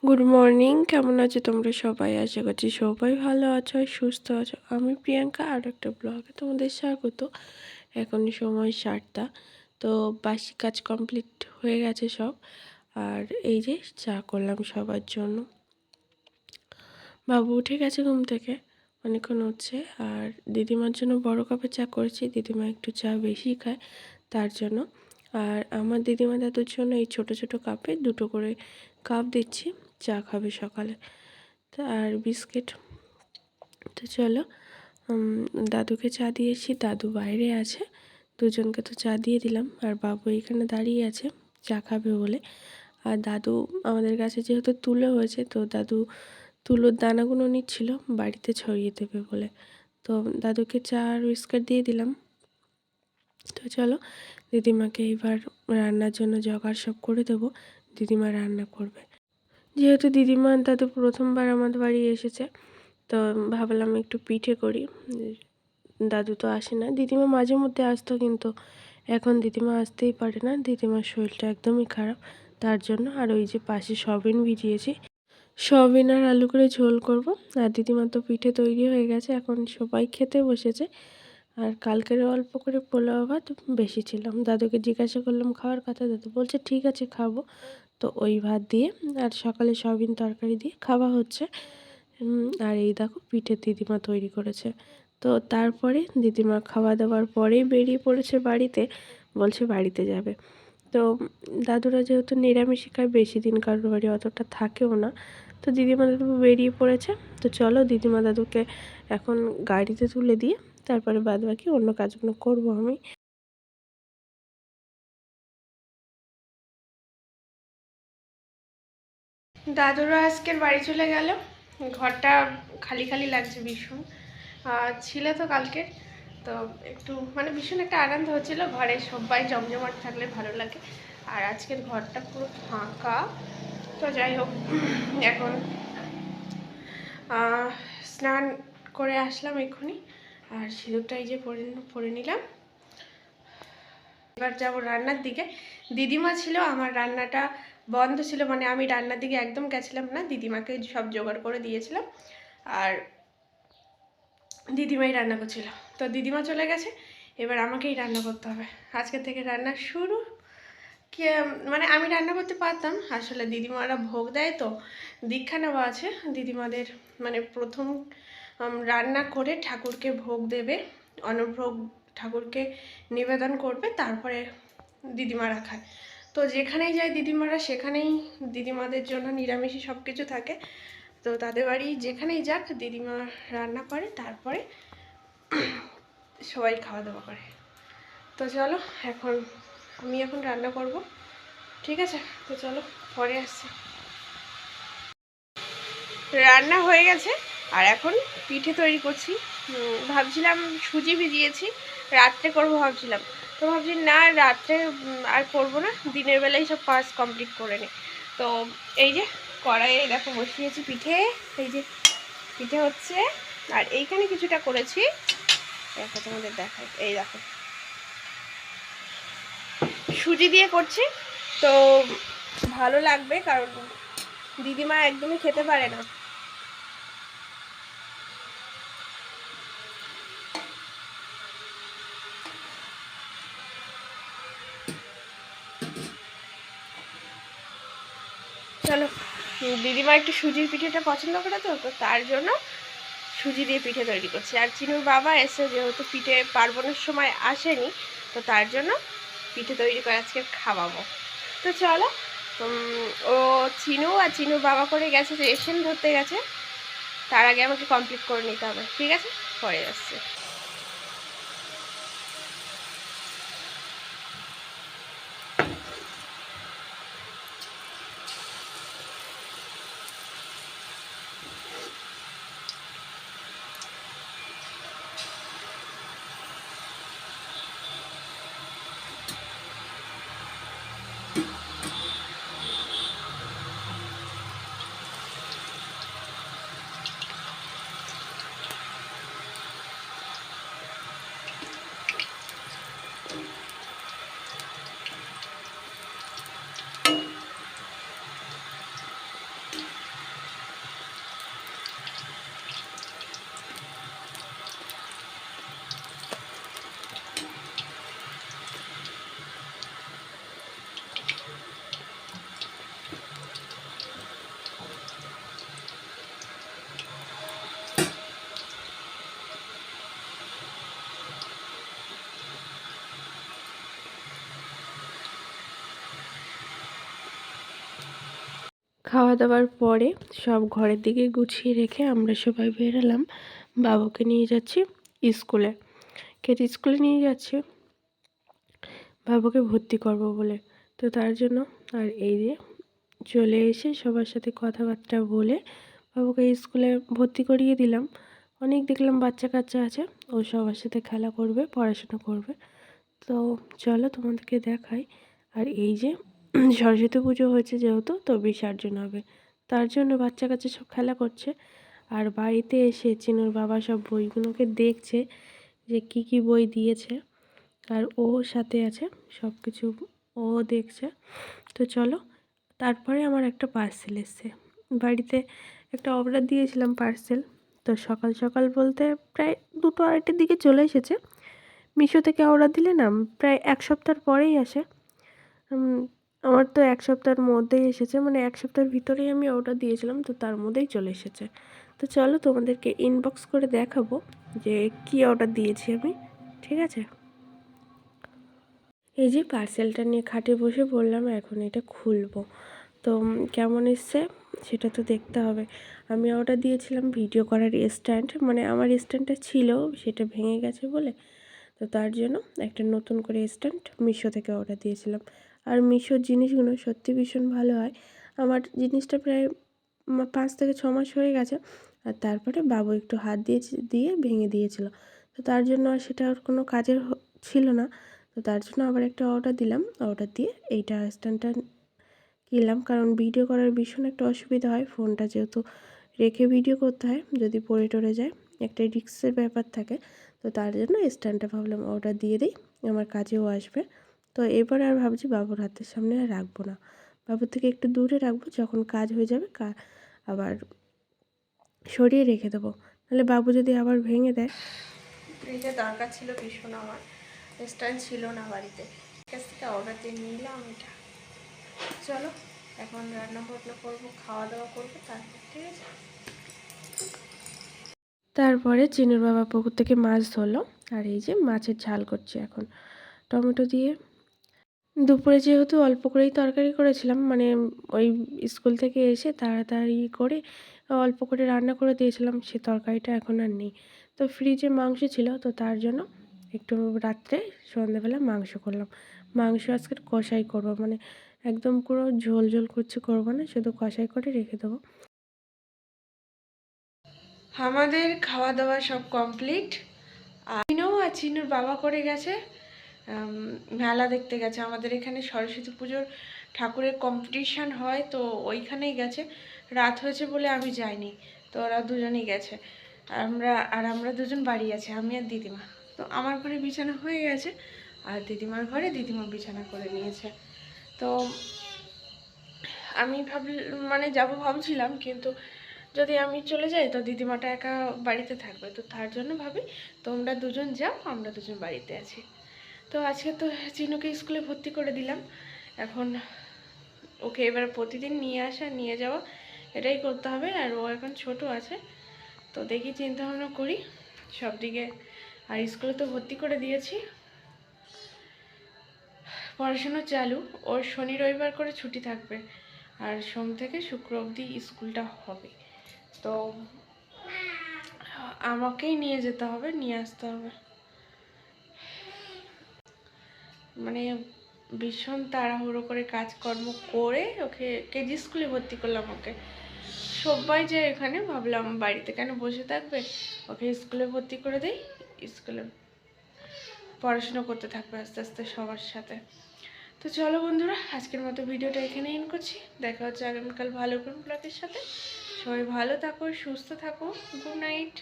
Good morning. কেমন আছো তোমরা সবাই? আশা করছি সবাই ভালো আছো আর সুস্থ আছো। আমি প্রিয়াঙ্কা আর একটা ব্লগে তোমাদের স্বাগত। এখন সময় 7টা। তো বাসি কাজ কমপ্লিট হয়ে গেছে সব। আর এই যে চা করলাম সবার জন্য। বাবু উঠে গেছে ঘুম থেকে, অনেকক্ষণ হচ্ছে। আর দিদিমার জন্য বড় কাপে চা করেছি, দিদিমা একটু চা বেশি খায় তার জন্য। আর আমার দিদিমা দাদুর জন্য এই ছোট ছোট কাপে 2টো করে কাপ দিচ্ছি, চা খাবে সকালে। তা আর বিস্কিট। তো চলো, দাদুকে চা দিয়েছি, দাদু বাইরে আছে, দুজনকে তো চা দিয়ে দিলাম। আর বাবু এখানে দাঁড়িয়ে আছে চা খাবে বলে। আর দাদু আমাদের কাছে যেহেতু তুলো হয়েছে, তো দাদু তুলোর দানাগুলো নিচ্ছিল বাড়িতে ছড়িয়ে দেবে বলে। তো দাদুকে চা আর বিস্কুট দিয়ে দিলাম। তো চলো, দিদিমাকে এবার রান্নার জন্য জোগাড় সব করে দেবো। দিদিমা রান্না করবে, যেহেতু দিদিমা দাদু প্রথমবার আমাদের বাড়ি এসেছে, তো ভাবলাম একটু পিঠে করি। দাদু তো আসে না, দিদিমা মাঝে মধ্যে আসতো, কিন্তু এখন দিদিমা আসতেই পারে না, দিদিমার শরীরটা একদমই খারাপ তার জন্য। আর ওই যে পাশে সয়াবিন ভিজিয়েছি, সয়াবিন আর আলু করে ঝোল করব। আর দিদিমা তো পিঠে তৈরি হয়ে গেছে, এখন সবাই খেতে বসেছে। আর কালকের অল্প করে পোলাও ভাত বেশি ছিলাম, দাদুকে জিজ্ঞাসা করলাম খাওয়ার কথা, দাদু বলছে ঠিক আছে খাবো। তো ওই ভাত দিয়ে আর সকালে সয়াবিন তরকারি দিয়ে খাওয়া হচ্ছে। আর এই দেখো পিঠে দিদিমা তৈরি করেছে। তো তারপরে দিদিমা খাওয়া দাওয়ার পরেই বেরিয়ে পড়েছে বাড়িতে, বলছে বাড়িতে যাবে। তো দাদুরা যেহেতু নিরামিষই খায়, বেশি দিন কারোর বাড়ি অতটা থাকেও না, তো দিদিমা দাদু বেরিয়ে পড়েছে। তো চলো, দিদিমা দাদুকে এখন গাড়িতে তুলে দিয়ে তারপরে বাদবাকি অন্য কাজগুলো করবো আমি। দাদুরা আজকের বাড়ি চলে গেল। ঘরটা খালি খালি লাগছে ভীষণ। ছিল তো কালকে, তো একটু মানে ভীষণ একটা আনন্দ হচ্ছিল, ঘরে সবাই জমজমাট থাকলে ভালো লাগে। আর আজকের ঘরটা পুরো ফাঁকা। তো যাই হোক, এখন স্নান করে আসলাম এক্ষুনি। আর সিঁদুরটা এই যে পরে নিলাম। এবার যাবো রান্নার দিকে। দিদিমা ছিল, আমার রান্নাটা বন্ধ ছিল, মানে আমি রান্নার দিকে একদম গেছিলাম না, দিদিমাকে সব জোগাড় করে দিয়েছিলাম। আর দিদিমাই রান্না করছিল। তো দিদিমা চলে গেছে, এবার আমাকেই রান্না করতে হবে। আজকে থেকে রান্না শুরু। কে মানে আমি রান্না করতে পারতাম, আসলে দিদিমারা ভোগ দেয়, তো দীক্ষা নেওয়া আছে দিদিমাদের। মানে প্রথম রান্না করে ঠাকুরকে ভোগ দেবে, অন্নভোগ ঠাকুরকে নিবেদন করবে, তারপরে দিদিমারা খায়। তো যেখানেই যায় দিদিমারা, সেখানেই দিদিমাদের জন্য নিরামিষই সব কিছু থাকে। তো তাদের বাড়ি যেখানেই যাক, দিদিমা রান্না করে, তারপরে সবাই খাওয়া দাওয়া করে। তো চলো, আমি এখন রান্না করব, ঠিক আছে? তো চলো, পরে আসছি। রান্না হয়ে গেছে, আর এখন পিঠে তৈরি করছি। ভাবছিলাম সুজি ভিজিয়েছি, রাত্রে করব ভাবছিলাম, তো ভাবছি না রাত্রে আর করব না, দিনের বেলায় সব কাজ কমপ্লিট করে নিই। তো এই যে কড়াইয়ে দেখো বসিয়েছি পিঠে, এই যে পিঠে হচ্ছে। আর এইখানে কিছুটা করেছি, দেখো তোমাদের দেখাই, এই দেখো সুজি দিয়ে করছি। তো ভালো লাগবে, কারণ দিদিমা একদমই খেতে পারে না। চলো, দিদিমা একটু সুজির পিঠেটা পছন্দ করে, তো তো তার জন্য সুজি দিয়ে পিঠে তৈরি করছি। আর চিনুর বাবা এসে যেহেতু পিঠে পার্বণের সময় আসেনি, তো তার জন্য পিঠে তৈরি করে আজকে খাওয়াবো। তো চলো, ও চিনু আর চিনুর বাবা করে গেছে, রেশন ধরতে গেছে, তার আগে আমাকে কমপ্লিট করে নিতে হবে, ঠিক আছে? পরে আসছে। খাওয়া দাওয়ার পরে সব ঘরের দিকে গুছিয়ে রেখে আমরা সবাই বেরোলাম। বাবুকে নিয়ে যাচ্ছি স্কুলে। কেটে স্কুলে নিয়ে যাচ্ছি বাবুকে ভর্তি করব বলে। তো তার জন্য আর এই যে চলে এসে সবার সাথে কথাবার্তা বলে বাবুকে স্কুলে ভর্তি করিয়ে দিলাম। অনেক দেখলাম বাচ্চা কাচ্চা আছে, ও সবার সাথে খেলা করবে, পড়াশোনা করবে। তো চলো তোমাদেরকে দেখাই। আর এই যে সরস্বতী পুজো হয়েছে যেহেতু, তো বিসর্জন হবে, তার জন্য বাচ্চা কাচ্চা সব খেলা করছে। আর বাড়িতে এসে চিনুর বাবা সব বইগুলোকে দেখছে যে কি কি বই দিয়েছে, আর ও সাথে আছে, সব কিছু ও দেখছে। তো চলো, তারপরে আমার একটা পার্সেল এসছে বাড়িতে। একটা অর্ডার দিয়েছিলাম পার্সেল, তো সকাল সকাল বলতে প্রায় 2টো-2:30টার দিকে চলে এসেছে। মিশো থেকে অর্ডার দিলে না প্রায় 1 সপ্তাহ পরেই আসে। আমার তো 1 সপ্তাহের মধ্যেই এসেছে, মানে 1 সপ্তাহের ভিতরেই আমি অর্ডার দিয়েছিলাম, তো তার মধ্যেই চলে এসেছে। তো চলো তোমাদেরকে ইনবক্স করে দেখাবো যে কি অর্ডার দিয়েছি আমি, ঠিক আছে। এই যে পার্সেলটা নিয়ে খাটে বসে পড়লাম, এখন এটা খুলবো। তো কেমন এসছে সেটা তো দেখতে হবে। আমি অর্ডার দিয়েছিলাম ভিডিও করার স্ট্যান্ড, মানে আমার স্ট্যান্ডটা ছিল সেটা ভেঙে গেছে বলে, তো তার জন্য একটা নতুন করে স্ট্যান্ড মিশো থেকে অর্ডার দিয়েছিলাম। আর মিশোর জিনিসগুলো সত্যি ভীষণ ভালো হয়। আমার জিনিসটা প্রায় 5 থেকে 6 মাস হয়ে গেছে। আর তারপরে বাবু একটু হাত দিয়ে ভেঙে দিয়েছিল, তো তার জন্য আর সেটা আর কোনো কাজের ছিল না। তো তার জন্য আবার একটা অর্ডার দিলাম, অর্ডার দিয়ে এইটা স্ট্যান্ডটা কিনলাম। কারণ ভিডিও করার ভীষণ একটা অসুবিধা হয়, ফোনটা যেহেতু রেখে ভিডিও করতে হয়, যদি পড়ে টরে যায় একটা রিস্কের ব্যাপার থাকে। তো তার জন্য স্ট্যান্ডটা ভাবলাম অর্ডার দিয়ে দিই, আমার কাজেও আসবে। তো এবার আর ভাবছি বাবুর হাতের সামনে আর রাখবো না, বাবুর থেকে একটু দূরে রাখবো, যখন কাজ হয়ে যাবে আবার সরিয়ে রেখে দেবো, নাহলে বাবু যদি আবার ভেঙে দেয়। এই যে দরকার ছিল ভীষণ, আমার স্ট্যান্ড ছিল না বাড়িতে, কাছ থেকে অর্ডার দিয়ে নিলাম এটা। চলো এখন রান্না বান্না করবো, খাওয়া দাওয়া করবো, তারপর ঠিক আছে। তারপরে চিনুর বাবা পুকুর থেকে মাছ ধরলো, আর এই যে মাছের ঝাল করছে এখন টমেটো দিয়ে। দুপুরে যেহেতু অল্প করেই তরকারি করেছিলাম, মানে ওই স্কুল থেকে এসে তাড়াতাড়ি করে অল্প করে রান্না করে দিয়েছিলাম, সে তরকারিটা এখন আর নেই। তো ফ্রিজে মাংস ছিল, তো তার জন্য একটু রাত্রে সন্ধ্যাবেলা মাংস করলাম। মাংস আজকে কষাই করবো, মানে একদম পুরো ঝোল ঝোল করছে করবো না, শুধু কষাই করে রেখে দেবো। আমাদের খাওয়া দাওয়া সব কমপ্লিট। আর চিনুর বাবা করে গেছে মেলা দেখতে গেছে। আমাদের এখানে সরস্বতী পুজোর ঠাকুরের কম্পিটিশান হয়, তো ওইখানেই গেছে। রাত হয়েছে বলে আমি যাইনি, তো ওরা দুজনেই গেছে। আমরা দুজন বাড়ি আছি, আমি আর দিদিমা। তো আমার ঘরে বিছানা হয়ে গেছে, আর দিদিমার ঘরে দিদিমা বিছানা করে নিয়েছে। তো আমি মানে যাবো ভাবছিলাম, কিন্তু যদি আমি চলে যাই তো দিদিমাটা একা বাড়িতে থাকবে, তো তার জন্য ভাবি তোমরা দুজন যাও, আমরা দুজন বাড়িতে আছি। তো আজকে তো চিনুকে স্কুলে ভর্তি করে দিলাম, এখন ওকে এবার প্রতিদিন নিয়ে আসা নিয়ে যাওয়া এটাই করতে হবে। আর ও এখন ছোট আছে, তো দেখি চিন্তা ভাবনা করি সব দিকে। আর স্কুলে তো ভর্তি করে দিয়েছি, পড়াশোনা চালু। ওর শনি রবিবার করে ছুটি থাকবে, আর সোম থেকে শুক্র অবধি স্কুলটা হবে। তো আমাকেই নিয়ে যেতে হবে, নিয়ে আসতে হবে। মানে ভীষণ তাড়াহুড়ো করে কাজকর্ম করে ওকে কেজি স্কুলে ভর্তি করলাম। ওকে সবাই যে এখানে ভাবলাম বাড়িতে কেন বসে থাকবে, ওকে স্কুলে ভর্তি করে দেই, স্কুলে পড়াশোনা করতে থাকবে আস্তে আস্তে সবার সাথে। তো চলো বন্ধুরা, আজকের মতো ভিডিওটা এখানে এন্ড করছি। দেখা হচ্ছে আগামীকাল ভালো কোনো ব্লগের সাথে। সবাই ভালো থাকো, সুস্থ থাকো। Good night.